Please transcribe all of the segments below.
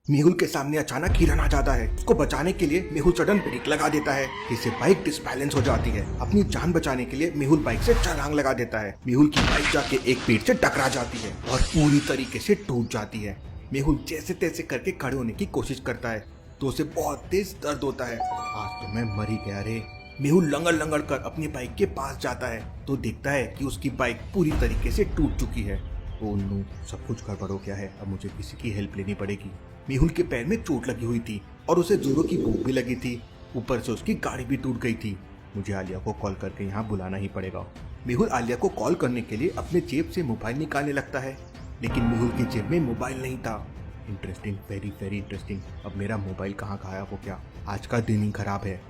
मेहुल के सामने अचानक हिरन आ जाता है। उसको बचाने के लिए मेहुल सडन ब्रेक लगा देता है, जिससे बाइक डिसबैलेंस हो जाती है। अपनी जान बचाने के लिए मेहुल बाइक से छलांग लगा देता है। मेहुल की बाइक जाके एक पेड़ से टकरा जाती है और पूरी तरीके से टूट जाती है। मेहुल जैसे तैसे करके खड़े होने की कोशिश करता है तो उसे बहुत तेज दर्द होता है। आज तो मैं मर ही गया रे। मेहुल लंगड़ लंगड़ कर अपनी बाइक के पास जाता है तो देखता है कि उसकी बाइक पूरी तरीके से टूट चुकी है। ओह नो, सब कुछ गड़बड़ हो गया है। अब मुझे किसी की हेल्प लेनी पड़ेगी। मेहुल के पैर में चोट लगी हुई थी और उसे जोरों की भूख भी लगी थी। ऊपर से उसकी गाड़ी भी टूट गई थी। मुझे आलिया को कॉल करके यहाँ बुलाना ही पड़ेगा। मेहुल आलिया को कॉल करने के लिए अपने जेब से मोबाइल निकालने लगता है, लेकिन मेहुल की जेब में मोबाइल नहीं था। Interesting, very very interesting. अब मेरा मोबाइल कहाँ गायब हो गया? आज का दिन ही खराब है।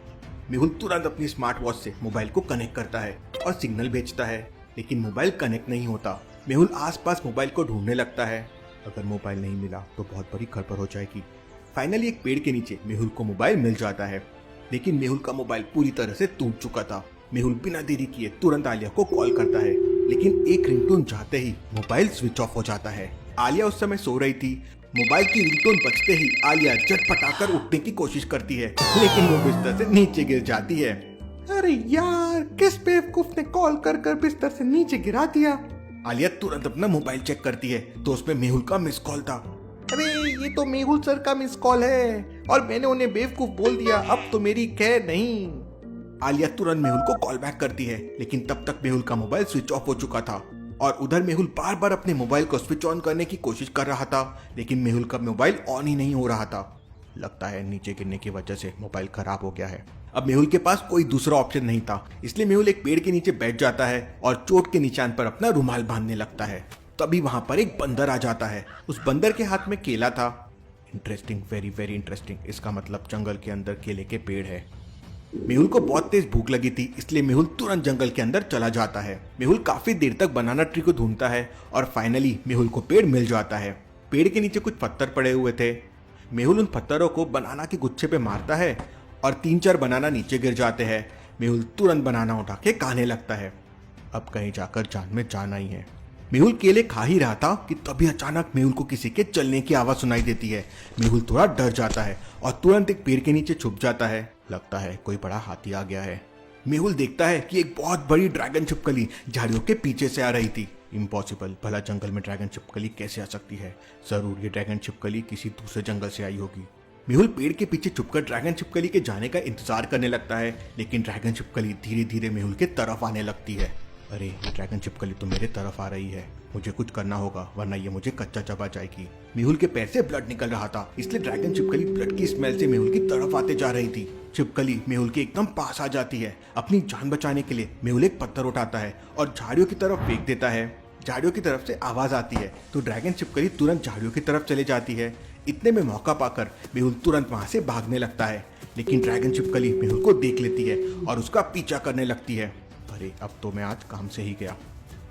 मेहुल तुरंत अपनी स्मार्ट वॉच से मोबाइल को कनेक्ट करता है और सिग्नल भेजता है, लेकिन मोबाइल कनेक्ट नहीं होता। मेहुल आसपास मोबाइल को ढूंढने लगता है। अगर मोबाइल नहीं मिला तो बहुत बड़ी गड़बड़ हो जाएगी। फाइनली एक पेड़ के नीचे मेहुल को मोबाइल मिल जाता है, लेकिन मेहुल का मोबाइल पूरी तरह से टूट चुका था। मेहुल बिना देरी किए तुरंत आलिया को कॉल करता है, लेकिन एक रिंगटोन जाते ही मोबाइल स्विच ऑफ हो जाता है। आलिया उस समय सो रही थी। मोबाइल की रिंगटोन बजते ही आलिया झटपटाकर उठने की कोशिश करती है, लेकिन वो बिस्तर से नीचे गिर जाती है। अरे यार, किस बेवकूफ ने कॉल कर कर बिस्तर से नीचे गिरा दिया। आलिया तुरंत अपना मोबाइल चेक करती है तो उसमें मेहुल का मिस कॉल था। अरे ये तो मेहुल सर का मिस कॉल है और मैंने उन्हें बेवकूफ बोल दिया। अब तो मेरी खैर नहीं। आलिया तुरंत मेहुल को कॉल बैक करती है, लेकिन तब तक मेहुल का मोबाइल स्विच ऑफ हो चुका था और उधर मेहुल बार बार अपने मोबाइल को स्विच ऑन करने की कोशिश कर रहा था, लेकिन मेहुल का मोबाइल ऑन ही नहीं हो रहा था। लगता है नीचे गिरने की वजह से मोबाइल खराब हो गया है। अब मेहुल के पास कोई दूसरा ऑप्शन नहीं था, इसलिए मेहुल एक पेड़ के नीचे बैठ जाता है और चोट के निशान पर अपना रुमाल बांधने लगता है। तभी वहां पर एक बंदर आ जाता है। उस बंदर के हाथ में केला था। Interesting, very very interesting. इसका मतलब जंगल के अंदर केले के पेड़ है। मेहुल को बहुत तेज भूख लगी थी, इसलिए मेहुल तुरंत जंगल के अंदर चला जाता है। मेहुल काफी देर तक बनाना ट्री को ढूंढता है और फाइनली मेहुल को पेड़ मिल जाता है। पेड़ के नीचे कुछ पत्थर पड़े हुए थे। मेहुल उन पत्थरों को बनाना के गुच्छे पे मारता है और 3-4 बनाना नीचे गिर जाते हैं। मेहुल तुरंत बनाना उठा के खाने लगता है। अब कहीं जाकर जान में जान आई है। मेहुल केले खा ही रहा था कि तभी अचानक मेहुल को किसी के चलने की आवाज सुनाई देती है। मेहुल थोड़ा डर जाता है और तुरंत एक पेड़ के नीचे छुप जाता है। लगता है कोई बड़ा हाथी आ गया है। मेहुल देखता है कि एक बहुत बड़ी ड्रैगन छिपकली झाड़ियों के पीछे से आ रही थी। इम्पॉसिबल, भला जंगल में ड्रैगन छिपकली कैसे आ सकती है? जरूर ये ड्रैगन छिपकली किसी दूसरे जंगल से आई होगी। मेहुल पेड़ के पीछे छुपकर ड्रैगन छिपकली के जाने का इंतजार करने लगता है, लेकिन ड्रैगन छिपकली धीरे धीरे मेहुल के तरफ आने लगती है। अरे ये ड्रैगन छिपकली तो मेरे तरफ आ रही है। मुझे कुछ करना होगा वरना ये मुझे कच्चा चबा जाएगी। मेहुल के पैर से ब्लड निकल रहा था, इसलिए ड्रैगन छिपकली ब्लड की स्मेल से मेहुल की तरफ आते जा रही थी। छिपकली मेहुल के एकदम पास आ जाती है। अपनी जान बचाने के लिए मेहुल एक पत्थर उठाता है और झाड़ियों की तरफ फेंक देता है। झाड़ियों की तरफ से आवाज आती है तो ड्रैगन छिपकली तुरंत झाड़ियों की तरफ चले जाती है। इतने में मौका पाकर मेहुल तुरंत वहां से भागने लगता है, लेकिन ड्रैगन छिपकली मेहुल को देख लेती है और उसका पीछा करने लगती है। अरे अब तो मैं आज काम से ही गया।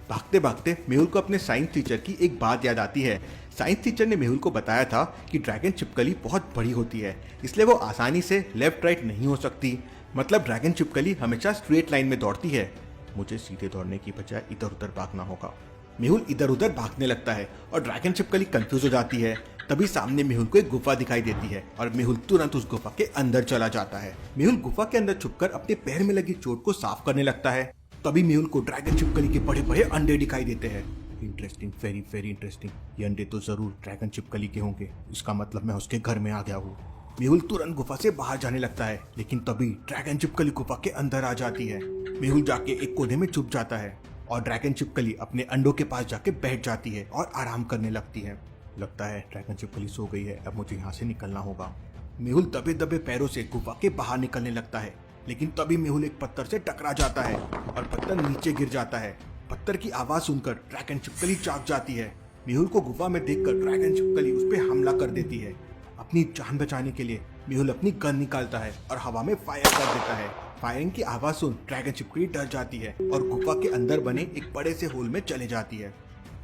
भागते भागते मेहुल को अपने साइंस टीचर की एक बात याद आती है। साइंस टीचर ने मेहुल को बताया था कि ड्रैगन छिपकली बहुत बड़ी होती है, इसलिए वो आसानी से लेफ्ट राइट नहीं हो सकती। मतलब ड्रैगन छिपकली हमेशा स्ट्रेट लाइन में दौड़ती है। मुझे सीधे दौड़ने की बजाय इधर उधर भागना होगा। मेहुल इधर उधर भागने लगता है और ड्रैगन छिपकली कंफ्यूज हो जाती है। तभी सामने मेहुल को एक गुफा दिखाई देती है और मेहुल तुरंत उस गुफा के अंदर चला जाता है। मेहुल गुफा के अंदर छुपकर अपने पैर में लगी चोट को साफ करने लगता है। तभी मेहुल को ड्रैगन छिपकली के बड़े बड़े अंडे दिखाई देते हैं। Interesting, very very interesting. ये अंडे तो जरूर ड्रैगन छिपकली के होंगे। इसका मतलब मैं उसके घर में आ गया हूँ। मेहुल तुरंत गुफा से बाहर जाने लगता है, लेकिन तभी ड्रैगन छिपकली गुफा के अंदर आ जाती है। मेहुल जाके एक कोने में छुप जाता है और ड्रैगन छिपकली अपने अंडों के पास जाके बैठ जाती है और आराम करने लगती है। लगता है ड्रैगन छिपकली सो गई है। अब मुझे यहाँ से निकलना होगा। मेहुल दबे दबे पैरों से गुफा के बाहर निकलने लगता है, लेकिन तभी मेहुल एक पत्थर से टकरा जाता है और पत्थर नीचे गिर जाता है। पत्थर की आवाज सुनकर ड्रैगन छिपकली जाग जाती है। मेहुल को गुफा में देखकर ड्रैगन छिपकली उस पर हमला कर देती है। अपनी जान बचाने के लिए मेहुल अपनी गन निकालता है और हवा में फायर कर देता है। फायरिंग की आवाज सुन ड्रैगन छिपकली डर जाती है और गुफा के अंदर बने एक बड़े से होल में चले जाती है।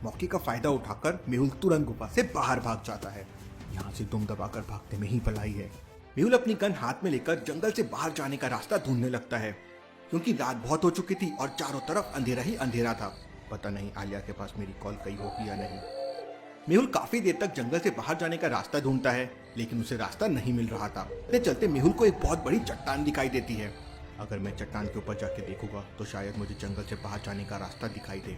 मौके का फायदा उठाकर मेहुल तुरंत गुफा से बाहर भाग जाता है। यहाँ से दुम दबाकर भागते में ही भलाई है। मेहुल अपनी गन हाथ में लेकर जंगल से बाहर जाने का रास्ता ढूंढने लगता है, क्योंकि रात बहुत हो चुकी थी और चारों तरफ अंधेरा ही अंधेरा था। पता नहीं आलिया के पास मेरी कॉल गई होगी या नहीं। मेहुल काफी देर तक जंगल से बाहर जाने का रास्ता ढूंढता है, लेकिन उसे रास्ता नहीं मिल रहा था। इतने चलते मेहुल को एक बहुत बड़ी चट्टान दिखाई देती है। अगर मैं चट्टान के ऊपर जाके देखूंगा तो शायद मुझे जंगल से बाहर जाने का रास्ता दिखाई दे।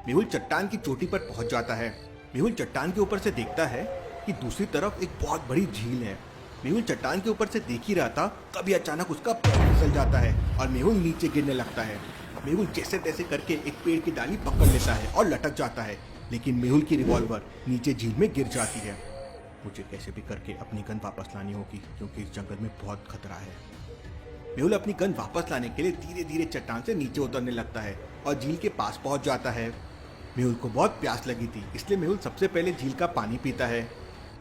मेहुल चट्टान की चोटी पर पहुंच जाता है। मेहुल चट्टान के ऊपर से देखता है कि दूसरी तरफ एक बहुत बड़ी झील है। मेहुल चट्टान के ऊपर से देख ही रहा था, तभी अचानक उसका पैर फिसल जाता है और मेहुल नीचे गिरने लगता है। मेहुल जैसे तैसे करके एक पेड़ की डाली पकड़ लेता है और लटक जाता है, लेकिन मेहुल की रिवॉल्वर नीचे झील में गिर जाती है। मुझे कैसे भी करके अपनी गन वापस लानी होगी, क्योंकि इस जंगल में बहुत खतरा है। मेहुल अपनी गन वापस लाने के लिए धीरे धीरे चट्टान से नीचे उतरने लगता है और झील के पास पहुंच जाता है। मेहुल को बहुत प्यास लगी थी, इसलिए मेहुल सबसे पहले झील का पानी पीता है।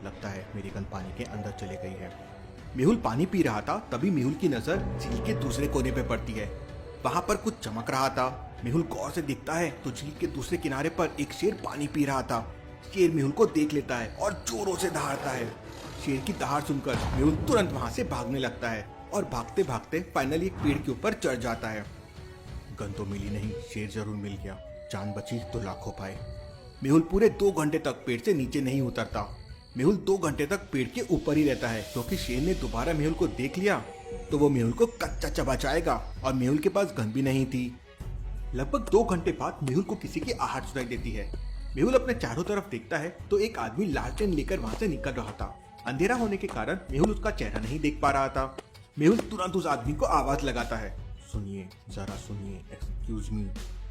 लगता है मेरी गन पानी के अंदर चली गई है। मेहुल पानी पी रहा था, तभी मेहुल की नजर झील के दूसरे कोने पे पड़ती है। वहां पर कुछ चमक रहा था। मेहुल गौर से दिखता है तो झील के दूसरे किनारे पर एक शेर पानी पी रहा था। शेर मेहुल को देख लेता है और जोरों से दहाड़ता है। शेर की दहाड़ सुनकर मेहुल तुरंत वहां से भागने लगता है और भागते भागते फाइनली एक पेड़ के ऊपर चढ़ जाता है। गन तो मिली नहीं, शेर जरूर मिल गया। जान बची तो लाखों पाए। मेहुल पूरे 2 घंटे तक पेड़ से नीचे नहीं उतरता। मेहुल 2 घंटे तक पेड़ के ऊपर ही रहता है, क्योंकि शेर ने दोबारा मेहुल को देख लिया तो वो मेहुल को कच्चा चबा जाएगा और मेहुल के पास गन भी नहीं थी। लगभग 2 घंटे बाद मेहुल को किसी की आहट सुनाई देती है। मेहुल अपने चारों तरफ देखता है तो एक आदमी लालटेन लेकर वहां से निकल रहा था। अंधेरा होने के कारण मेहुल उसका चेहरा नहीं देख पा रहा था। मेहुल तुरंत उस आदमी को आवाज लगाता है, सुनिए, जरा सुनिए, एक्सक्यूज मी।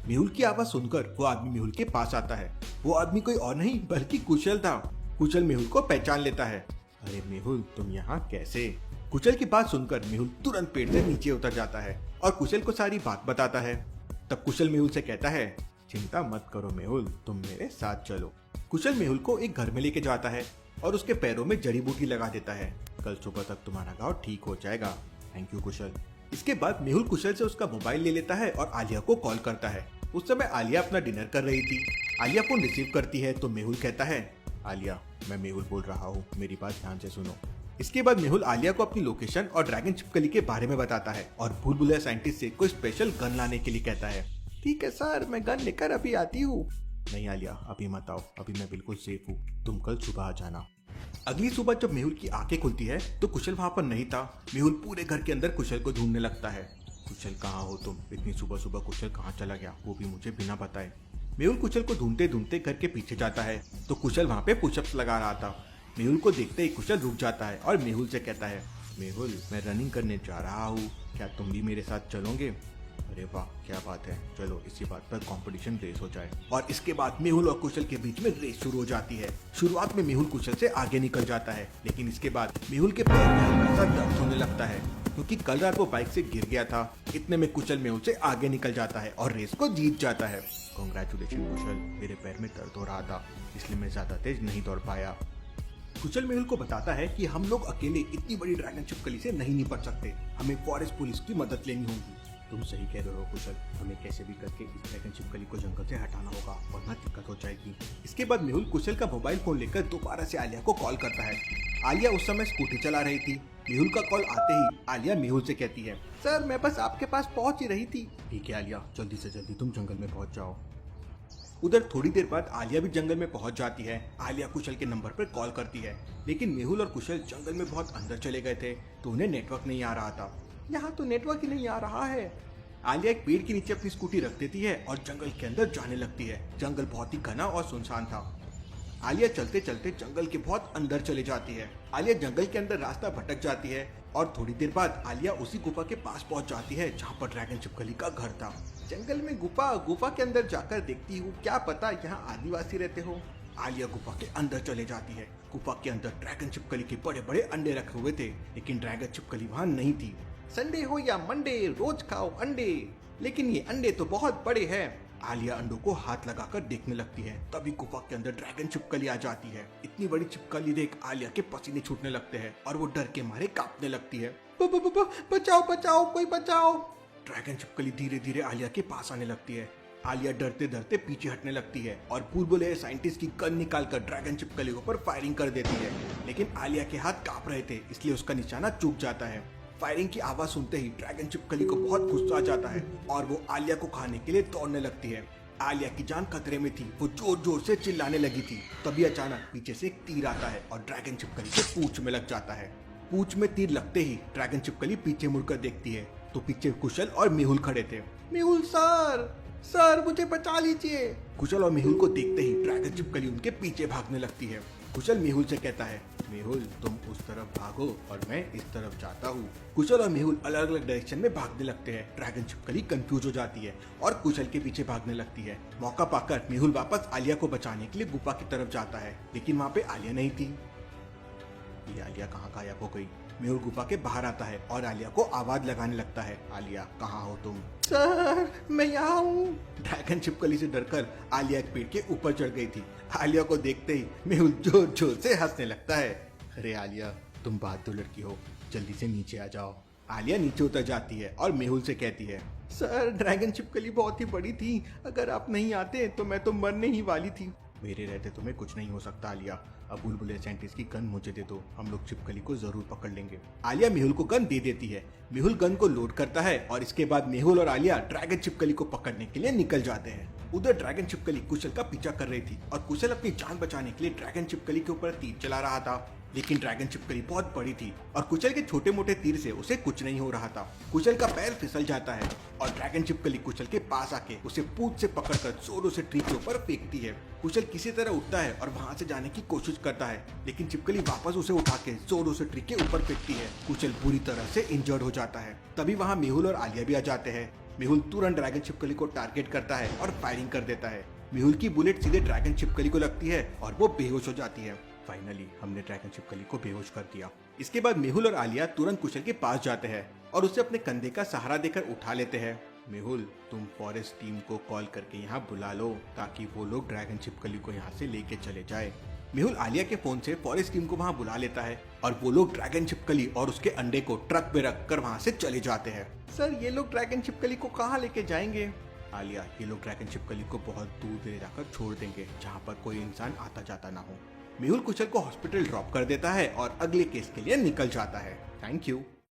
मेहुल की आवाज सुनकर वो आदमी मेहुल के पास आता है। वो आदमी कोई और नहीं बल्कि कुशल था। कुशल मेहुल को पहचान लेता है। अरे मेहुल, तुम यहाँ कैसे? कुशल की बात सुनकर मेहुल तुरंत पेड़ से नीचे उतर जाता है और कुशल को सारी बात बताता है। तब कुशल मेहुल से कहता है, चिंता मत करो मेहुल, तुम मेरे साथ चलो। कुशल मेहुल को एक घर में लेके जाता है और उसके पैरों में जड़ी बूटी लगा देता है। कल सुबह तक तुम्हारा घाव ठीक हो जाएगा। थैंक यू कुशल। इसके बाद मेहुल कुशल से उसका मोबाइल ले लेता है और आलिया को कॉल करता है। उस समय आलिया अपना डिनर कर रही थी। आलिया फोन रिसीव करती है तो मेहुल कहता है, आलिया, मैं मेहुल बोल रहा हूँ, मेरी बात ध्यान से सुनो। इसके बाद मेहुल आलिया को अपनी लोकेशन और ड्रैगन छिपकली के बारे में बताता है और भूल भुलैया साइंटिस्ट से कोई स्पेशल गन लाने के लिए कहता है। ठीक है सर, मैं गन लेकर अभी आती हूँ। नहीं आलिया, अभी मत आओ, अभी मैं बिल्कुल सेफ हूँ, तुम कल सुबह आ जाना। अगली सुबह जब मेहुल की आंखें खुलती है तो कुशल वहाँ पर नहीं था। मेहुल पूरे घर के अंदर कुशल को ढूंढने लगता है। कुशल कहाँ हो तुम? इतनी सुबह सुबह कुशल कहाँ चला गया, वो भी मुझे बिना बताए। मेहुल कुशल को ढूंढते ढूंढते घर के पीछे जाता है तो कुशल वहाँ पे पुशअप्स लगा रहा था। मेहुल को देखते ही कुशल रुक जाता है और मेहुल से कहता है, मेहुल, मैं रनिंग करने जा रहा हूँ, क्या तुम भी मेरे साथ चलोगे? अरे वाह, क्या बात है, चलो इसी बात पर कंपटीशन रेस हो जाए। और इसके बाद मेहुल और कुशल के बीच में रेस शुरू हो जाती है। शुरुआत में मेहुल कुशल से आगे निकल जाता है, लेकिन इसके बाद मेहुल के पैर में हल्का सा दर्द होने लगता है, क्योंकि कल रात वो बाइक से गिर गया था। इतने में कुशल मेहुल से आगे निकल जाता है और रेस को जीत जाता है। कांग्रेचुलेशन कुशल, मेरे पैर में दर्द हो रहा था, इसलिए मैं ज्यादा तेज नहीं दौड़ पाया। कुशल मेहुल को बताता है कि हम लोग अकेले इतनी बड़ी ड्रैगन छिपकली से नहीं निपट सकते, हमें फॉरेस्ट पुलिस की मदद लेनी होगी। तुम सही कह रहे हो कुशल, हमें कैसे भी करके इस ड्रैगन छिपकली को जंगल से हटाना होगा, वरना दिक्कत हो जाएगी। इसके बाद मेहुल कुशल का मोबाइल फोन लेकर दोबारा से आलिया को कॉल करता है। आलिया उस समय स्कूटी चला रही थी। मेहुल का कॉल आते ही आलिया मेहुल से कहती है, सर मैं बस आपके पास पहुंच ही रही थी। ठीक है आलिया, जल्दी से जल्दी तुम जंगल में पहुंच जाओ। उधर थोड़ी देर बाद आलिया भी जंगल में पहुंच जाती है। आलिया कुशल के नंबर पर कॉल करती है, लेकिन मेहुल और कुशल जंगल में बहुत अंदर चले गए थे तो उन्हें नेटवर्क नहीं आ रहा था। यहाँ तो नेटवर्क ही नहीं आ रहा है। आलिया एक पेड़ के नीचे अपनी स्कूटी रख देती है और जंगल के अंदर जाने लगती है। जंगल बहुत ही घना और सुनसान था। आलिया चलते चलते जंगल के बहुत अंदर चले जाती है। आलिया जंगल के अंदर रास्ता भटक जाती है और थोड़ी देर बाद आलिया उसी गुफा के पास पहुंच जाती है जहाँ पर ड्रैगन छिपकली का घर था। जंगल में गुफा के अंदर जाकर देखती हूँ, क्या पता यहाँ आदिवासी रहते हो। आलिया गुफा के अंदर चले जाती है। गुफा के अंदर ड्रैगन छिपकली के बड़े बड़े अंडे रखे हुए थे, लेकिन ड्रैगन छिपकली वहाँ नहीं थी। संडे हो या मंडे, रोज खाओ अंडे, लेकिन ये अंडे तो बहुत बड़े हैं। आलिया अंडों को हाथ लगाकर देखने लगती है, तभी गुफा के अंदर ड्रैगन छिपकली आ जाती है। इतनी बड़ी छिपकली देख आलिया के पसीने छूटने लगते हैं और वो डर के मारे कांपने लगती है। बचाओ बचाओ, कोई बचाओ। ड्रैगन छिपकली धीरे धीरे आलिया के पास आने लगती है। आलिया डरते डरते पीछे हटने लगती है और भूल भुलैया साइंटिस्ट की गन निकालकर ड्रैगन छिपकली के ऊपर फायरिंग कर देती है, लेकिन आलिया के हाथ कांप रहे थे, इसलिए उसका निशाना चूक जाता है। फायरिंग की आवाज सुनते ही ड्रैगन छिपकली को बहुत गुस्सा आ जाता है और वो आलिया को खाने के लिए दौड़ने लगती है। आलिया की जान खतरे में थी, वो जोर जोर से चिल्लाने लगी थी। तभी अचानक पीछे से एक तीर आता है और ड्रैगन छिपकली के पूंछ में लग जाता है। पूंछ में तीर लगते ही ड्रैगन छिपकली पीछे मुड़कर देखती है तो पीछे कुशल और मेहुल खड़े थे। मेहुल सर मुझे बचा लीजिए। कुशल और मेहुल को देखते ही ड्रैगन छिपकली उनके पीछे भागने लगती है। कुशल मेहुल से कहता है, मेहुल तुम उस तरफ भागो और मैं इस तरफ जाता हूँ। कुशल और मेहुल अलग अलग डायरेक्शन में भागने लगते हैं। ड्रैगन छिपकली कंफ्यूज हो जाती है और कुशल के पीछे भागने लगती है। मौका पाकर मेहुल वापस आलिया को बचाने के लिए गुफा की तरफ जाता है, लेकिन वहाँ पे आलिया नहीं थी। ये आलिया कहाँ गायब हो गई? मेहुल गुफा के बाहर आता है और आलिया को आवाज लगाने लगता है, आलिया कहाँ हो तुम? सर मैं यहाँ हूँ। ड्रैगन छिपकली से डरकर आलिया एक पेड़ के ऊपर चढ़ गई थी। आलिया को देखते ही मेहुल जोर जोर से हंसने लगता है। अरे आलिया तुम बहादुर लड़की हो, जल्दी से नीचे आ जाओ। आलिया नीचे उतर जाती है और मेहुल से कहती है, सर ड्रैगन छिपकली बहुत ही बड़ी थी, अगर आप नहीं आते तो मैं तो मरने ही वाली थी। मेरे रहते तुम्हें कुछ नहीं हो सकता आलिया। अब बुलबुले साइंटिस्ट की गन मुझे दे दो, हम लोग छिपकली को जरूर पकड़ लेंगे। आलिया मेहुल को गन दे देती है। मेहुल गन को लोड करता है और इसके बाद मेहुल और आलिया ड्रैगन छिपकली को पकड़ने के लिए निकल जाते हैं। उधर ड्रैगन छिपकली कुशल का पीछा कर रही थी और कुशल अपनी जान बचाने के लिए ड्रैगन छिपकली के ऊपर तीर चला रहा था, लेकिन ड्रैगन छिपकली बहुत बड़ी थी और कुशल के छोटे मोटे तीर से उसे कुछ नहीं हो रहा था। कुशल का पैर फिसल जाता है और ड्रैगन छिपकली कुशल के पास आके उसे पूंछ से पकड़कर जोरों से ट्री के ऊपर फेंकती है। कुशल किसी तरह उठता है और वहां से जाने की कोशिश करता है, लेकिन छिपकली वापस उसे उठा के जोरों से ट्री के ऊपर फेंकती है। कुशल बुरी तरह से इंजर्ड हो जाता है। तभी वहाँ मेहुल और आलिया भी आ जाते हैं। मेहुल तुरंत ड्रैगन छिपकली को टारगेट करता है और फायरिंग कर देता है। मेहुल की बुलेट सीधे ड्रैगन छिपकली को लगती है और वो बेहोश हो जाती है। फाइनली हमने ड्रैगन छिपकली को बेहोश कर दिया। इसके बाद मेहुल और आलिया तुरंत कुशल के पास जाते हैं और उसे अपने कंधे का सहारा देकर उठा लेते हैं। मेहुल तुम फॉरेस्ट टीम को कॉल करके यहाँ बुला लो ताकि वो लोग ड्रैगन छिपकली को यहाँ से लेके चले जाए। मेहुल आलिया के फोन से फॉरेस्ट टीम को वहाँ बुला लेता है और वो लोग ड्रैगन छिपकली और उसके अंडे को ट्रक पे रख कर वहाँ से चले जाते हैं। सर ये लोग ड्रैगन छिपकली को कहाँ लेके जाएंगे? आलिया ये लोग ड्रैगन छिपकली को बहुत दूर ले जाकर छोड़ देंगे जहाँ पर कोई इंसान आता जाता ना हो। मेहुल कुशल को हॉस्पिटल ड्रॉप कर देता है और अगले केस के लिए निकल जाता है। Thank you.